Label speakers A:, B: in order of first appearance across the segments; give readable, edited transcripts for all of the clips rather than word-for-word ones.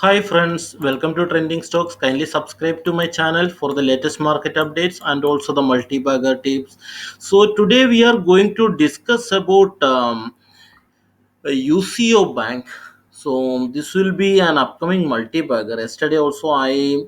A: Hi friends, welcome to Trending Stocks. Kindly subscribe to my channel for the latest market updates and also the multi-bagger tips. So today we are going to discuss about UCO Bank. So this will be an upcoming multi-bagger. Yesterday also I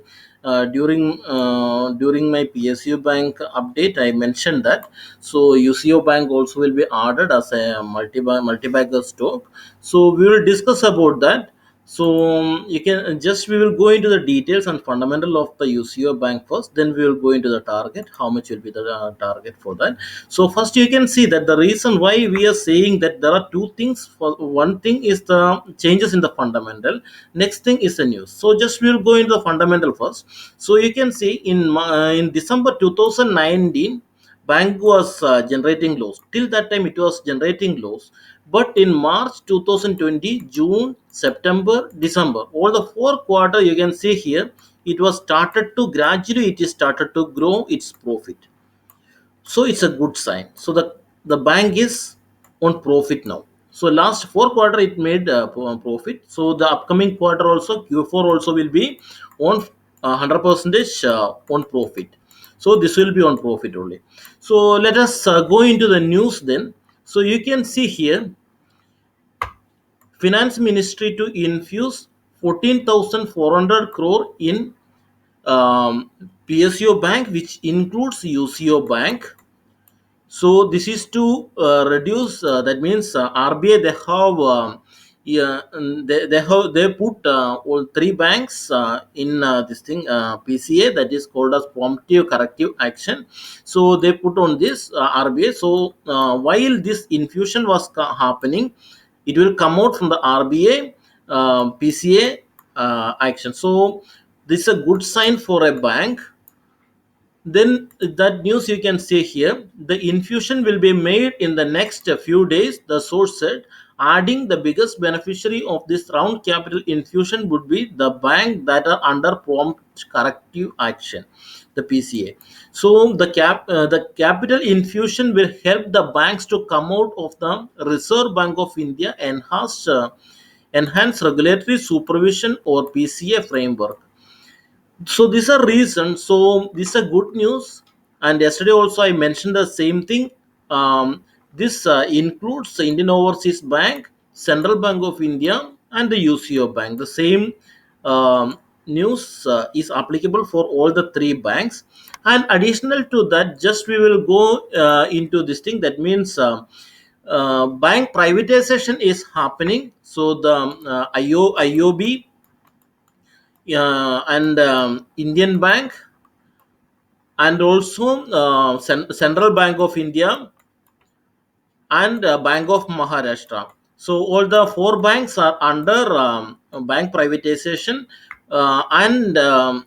A: during my PSU Bank update I mentioned that. So UCO Bank also will be added as a multi-bagger stock. So we will discuss about that. So you can just we will go into the details and fundamental of the UCO Bank first. Then we will go into the target. How much will be the target for that? So first you can see that the reason why we are saying that there are two things. For one thing is the changes in the fundamental. Next thing is the news. So just we will go into the fundamental first. So you can see in December 2019 bank was generating loss. Till that time it was generating loss, but in March 2020, June, September, December, all the four quarter you can see here, it was started to gradually it is started to grow its profit. So it's a good sign. So the bank is on profit now. So last four quarter it made profit. So the upcoming quarter also Q4 also will be on 100 percentage on profit. So this will be on profit only. So let us go into the news then. So you can see here finance ministry to infuse 14,400 crore in PSU bank, which includes UCO bank. So this is to reduce. That means RBI they have yeah, they put all three banks in this thing PCA, that is called as promptive corrective action. So they put on this RBI. So while this infusion was happening, it will come out from the RBI PCA action. So this is a good sign for a bank. Then that news you can see here, the infusion will be made in the next few days, the source said, adding the biggest beneficiary of this round capital infusion would be the bank that are under prompt corrective action, the PCA. So the capital infusion will help the banks to come out of the Reserve Bank of India enhance regulatory supervision or PCA framework. So these are reasons. So this is a good news. And yesterday also I mentioned the same thing. This includes the Indian Overseas Bank, Central Bank of India, and the UCO Bank. The same news is applicable for all the three banks. And additional to that, just we will go into this thing. That means bank privatization is happening. So the IOB and Indian Bank, and also Central Bank of India and Bank of Maharashtra. So all the four banks are under bank privatization, and 15th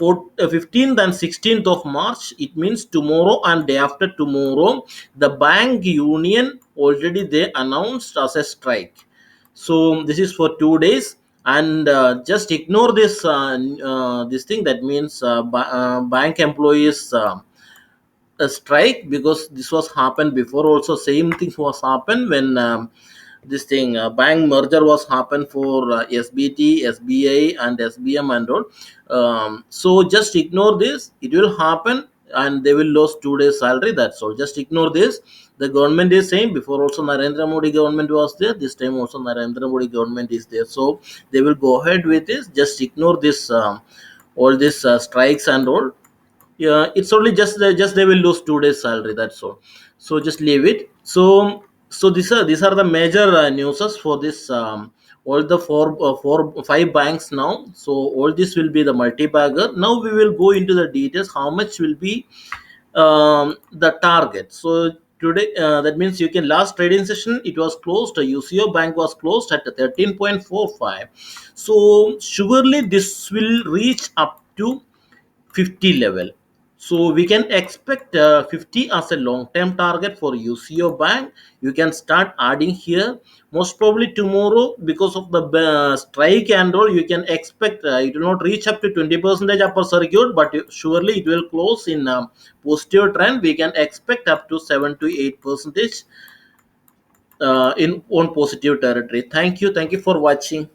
A: and 16th of March, it means tomorrow and day after tomorrow, the bank union already they announced as a strike. So this is for 2 days, and just ignore this thing. That means bank employees a strike, because this was happened before also. Same thing was happened when this thing bank merger was happened for SBT, SBI, and SBM and all. So just ignore this. It will happen, and they will lose 2 days salary. That's all. Just ignore this. The government is saying, before also Narendra Modi government was there. This time also Narendra Modi government is there. So they will go ahead with this. Just ignore this. All these strikes and all. Yeah, it's only just they will lose 2 days salary. That's all. So just leave it. So these are the major newses for this all the five banks now. So all this will be the multi-bagger. Now we will go into the details. How much will be the target? So today, that means you can, last trading session it was closed, UCO bank was closed at 13.45. So surely this will reach up to 50 level. So we can expect 50 as a long term target for UCO bank. You can start adding here. Most probably tomorrow, because of the strike and all, you can expect it will not reach up to 20 percentage upper circuit, but surely it will close in positive trend. We can expect up to 7 to 8 percentage in on positive territory. Thank you for watching.